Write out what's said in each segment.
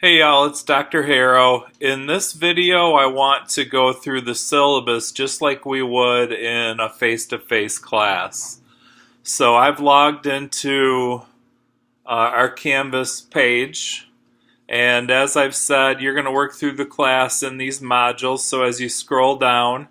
Hey y'all, it's Dr. Harrow. In this video, I want to go through the syllabus just like we would in a face-to-face class. So I've logged into our Canvas page, and as I've said, you're going to work through the class in these modules. So as you scroll down,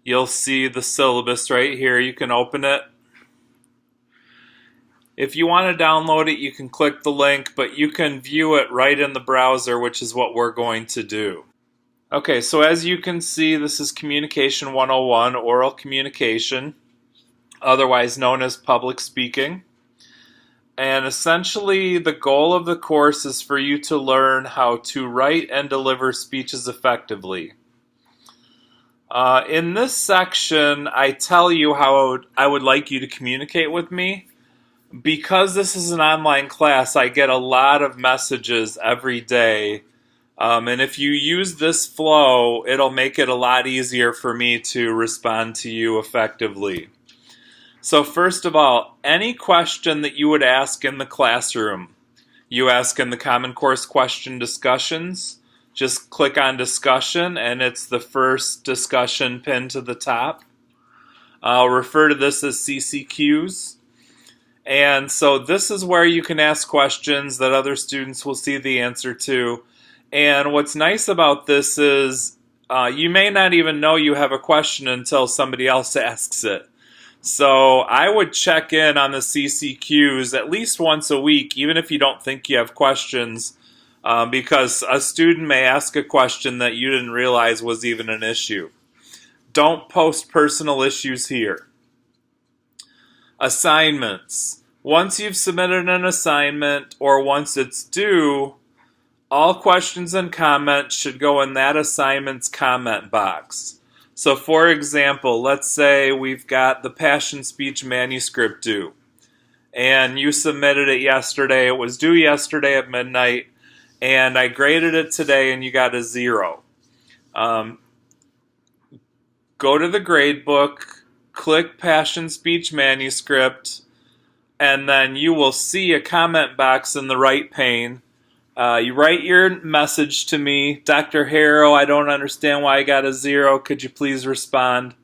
you'll see the syllabus right here. You can open it. If you want to download it, you can click the link, but you can view it right in the browser, which is what we're going to do. Okay, so as you can see, this is Communication 101, Oral Communication, otherwise known as public speaking. And essentially, the goal of the course is for you to learn how to write and deliver speeches effectively. In this section, I tell you how I would like you to communicate with me. Because this is an online class, I get a lot of messages every day. And if you use this flow, it'll make it a lot easier for me to respond to you effectively. So first of all, any question that you would ask in the classroom, you ask in the Common Course question discussions, just click on discussion and it's the first discussion pinned to the top. I'll refer to this as CCQs. And so this is where you can ask questions that other students will see the answer to. And what's nice about this is you may not even know you have a question until somebody else asks it. So I would check in on the CCQs at least once a week, even if you don't think you have questions, because a student may ask a question that you didn't realize was even an issue. Don't post personal issues here. Assignments. Once you've submitted an assignment or once it's due, all questions and comments should go in that assignment's comment box. So for example, let's say we've got the Passion Speech manuscript due and you submitted it yesterday. It was due yesterday at midnight and I graded it today and you got a 0. Go to the grade book, click Passion Speech Manuscript, and then you will see a comment box in the right pane. You write your message to me, Dr. Harrow, I don't understand why I got a 0. Could you please respond?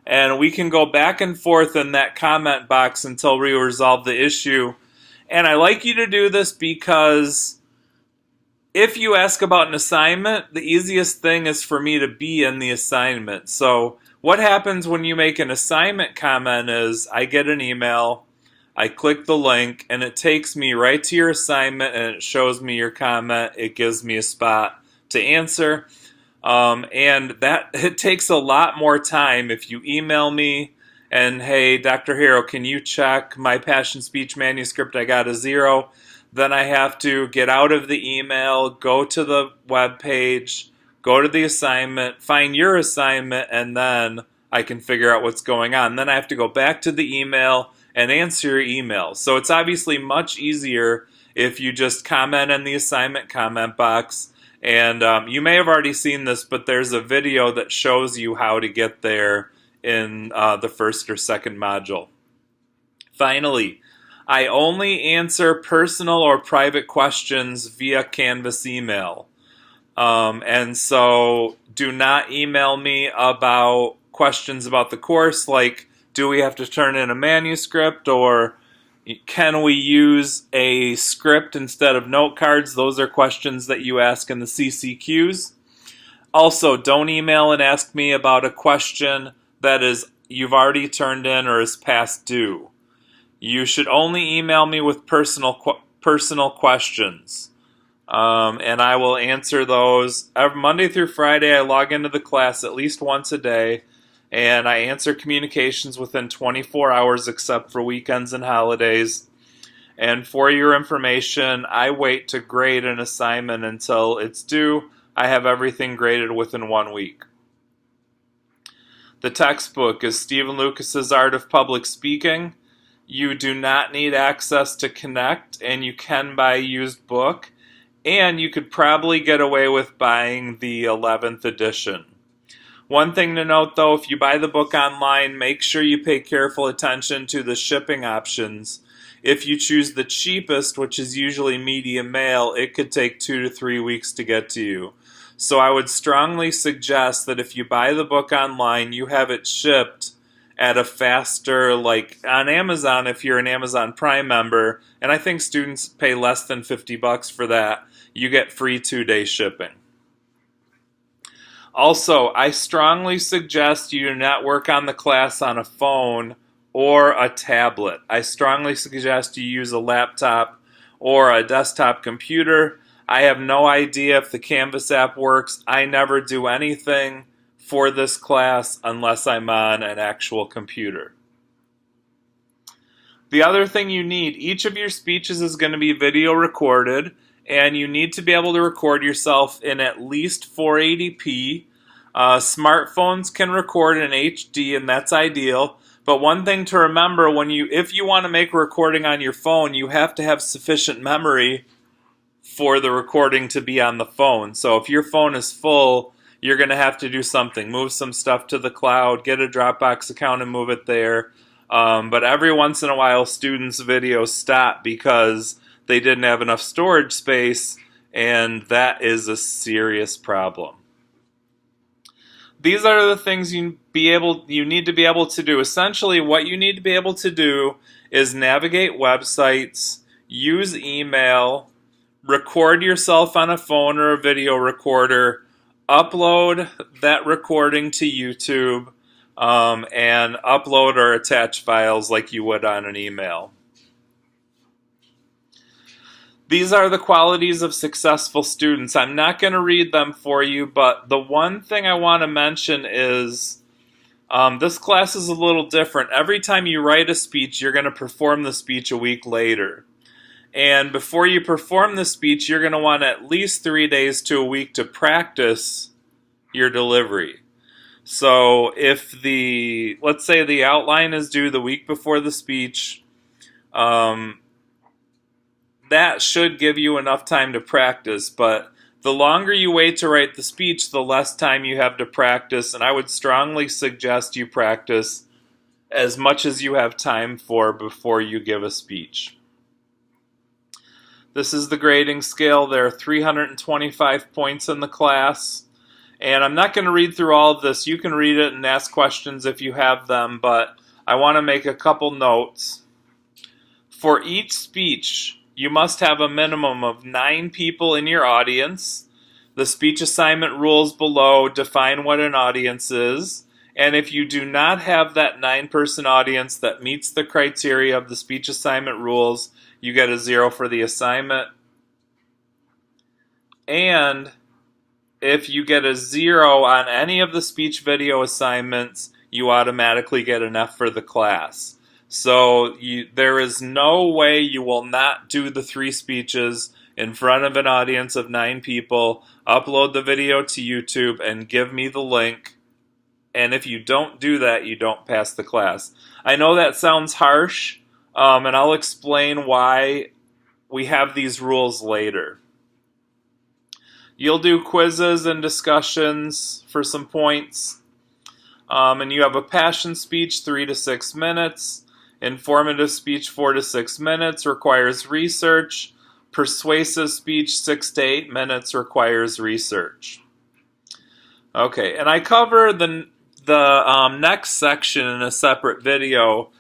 And we can go back and forth in that comment box until we resolve the issue. And I like you to do this because if you ask about an assignment, the easiest thing is for me to be in the assignment. So what happens when you make an assignment comment is I get an email, I click the link, and it takes me right to your assignment and it shows me your comment. It gives me a spot to answer. And that it takes a lot more time if you email me and, hey, Dr. Harrow, can you check my Passion Speech manuscript? I got a 0. Then I have to get out of the email, go to the web page, go to the assignment, find your assignment, and then I can figure out what's going on. Then I have to go back to the email and answer your email. So it's obviously much easier if you just comment in the assignment comment box. And you may have already seen this, but there's a video that shows you how to get there in the first or second module. Finally, I only answer personal or private questions via Canvas email. And so do not email me about questions about the course like, do we have to turn in a manuscript or can we use a script instead of note cards? Those are questions that you ask in the CCQs. Also, don't email and ask me about a question that is you've already turned in or is past due. You should only email me with personal questions. And I will answer those. Every Monday through Friday, I log into the class at least once a day, and I answer communications within 24 hours except for weekends and holidays. And for your information, I wait to grade an assignment until it's due. I have everything graded within 1 week. The textbook is Stephen Lucas's Art of Public Speaking. You do not need access to Connect, and you can buy a used book. And you could probably get away with buying the 11th edition. One thing to note though, if you buy the book online, make sure you pay careful attention to the shipping options. If you choose the cheapest, which is usually medium mail, it could take 2 to 3 weeks to get to you. So I would strongly suggest that if you buy the book online, you have it shipped at a faster, like on Amazon if you're an Amazon Prime member, and I think students pay less than $50 for that, you get free 2-day shipping. Also, I strongly suggest you do not work on the class on a phone or a tablet. I strongly suggest you use a laptop or a desktop computer. I have no idea if the Canvas app works. I never do anything for this class unless I'm on an actual computer. The other thing you need, each of your speeches is going to be video recorded, and you need to be able to record yourself in at least 480p. Smartphones can record in HD, and that's ideal. But one thing to remember, if you want to make a recording on your phone, you have to have sufficient memory for the recording to be on the phone. So if your phone is full, you're going to have to do something. Move some stuff to the cloud, get a Dropbox account and move it there. But every once in a while, students' videos stop because they didn't have enough storage space, and that is a serious problem. These are the things you need to be able to do. Essentially, what you need to be able to do is navigate websites, use email, record yourself on a phone or a video recorder, upload that recording to YouTube, and upload or attach files like you would on an email. These are the qualities of successful students. I'm not going to read them for you, but the one thing I want to mention is this class is a little different. Every time you write a speech, you're going to perform the speech a week later. And before you perform the speech, you're going to want at least 3 days to a week to practice your delivery. So if let's say the outline is due the week before the speech, that should give you enough time to practice, but the longer you wait to write the speech, the less time you have to practice, and I would strongly suggest you practice as much as you have time for before you give a speech. This is the grading scale. There are 325 points in the class, and I'm not going to read through all of this. You can read it and ask questions if you have them, but I want to make a couple notes. For each speech, you must have a minimum of 9 people in your audience. The speech assignment rules below define what an audience is. And if you do not have that 9-person audience that meets the criteria of the speech assignment rules, you get a 0 for the assignment. And if you get a 0 on any of the speech video assignments, you automatically get an F for the class. So there is no way you will not do the 3 speeches in front of an audience of 9 people, upload the video to YouTube, and give me the link. And if you don't do that, you don't pass the class. I know that sounds harsh, and I'll explain why we have these rules later. You'll do quizzes and discussions for some points, and you have a passion speech, 3 to 6 minutes. Informative speech, 4 to 6 minutes, requires research. Persuasive speech, 6 to 8 minutes, requires research. Okay, and I cover the next section in a separate video,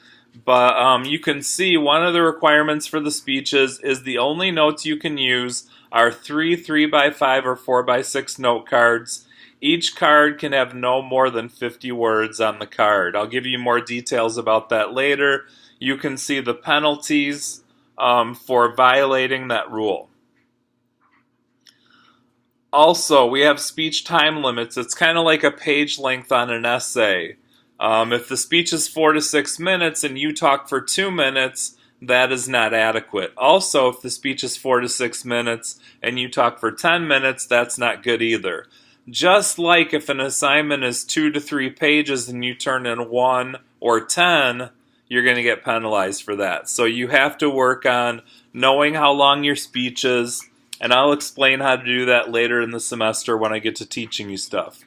but you can see one of the requirements for the speeches is the only notes you can use are 3 3x5 or 4x6 note cards. Each card can have no more than 50 words on the card. I'll give you more details about that later. You can see the penalties for violating that rule. Also, we have speech time limits. It's kind of like a page length on an essay. If the speech is 4 to 6 minutes and you talk for 2 minutes, that is not adequate. Also, if the speech is 4 to 6 minutes and you talk for 10 minutes, that's not good either. Just like if an assignment is 2 to 3 pages and you turn in 1 or 10, you're going to get penalized for that. So you have to work on knowing how long your speech is, and I'll explain how to do that later in the semester when I get to teaching you stuff.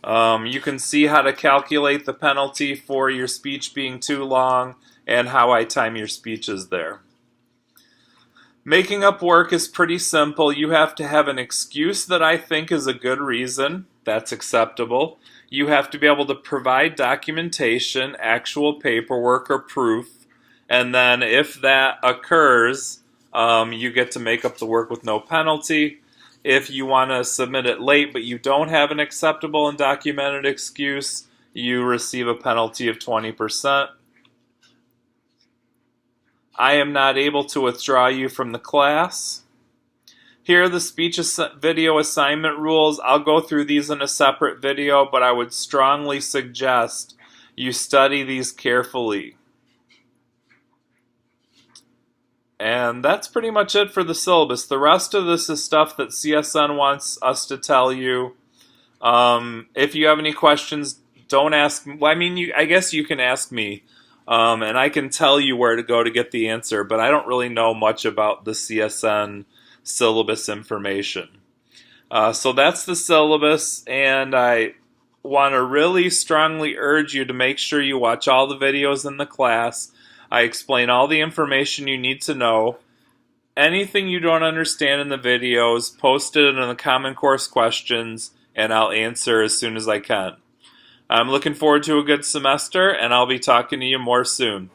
You can see how to calculate the penalty for your speech being too long and how I time your speeches there. Making up work is pretty simple. You have to have an excuse that I think is a good reason. That's acceptable. You have to be able to provide documentation, actual paperwork, or proof. And then if that occurs, you get to make up the work with no penalty. If you want to submit it late but you don't have an acceptable and documented excuse, you receive a penalty of 20%. I am not able to withdraw you from the class. Here are the speech video assignment rules. I'll go through these in a separate video, but I would strongly suggest you study these carefully. And that's pretty much it for the syllabus. The rest of this is stuff that CSN wants us to tell you. If you have any questions, don't ask. Well, I mean, I guess you can ask me. And I can tell you where to go to get the answer, but I don't really know much about the CSN syllabus information. So that's the syllabus, and I want to really strongly urge you to make sure you watch all the videos in the class. I explain all the information you need to know. Anything you don't understand in the videos, post it in the Common Course questions, and I'll answer as soon as I can. I'm looking forward to a good semester, and I'll be talking to you more soon.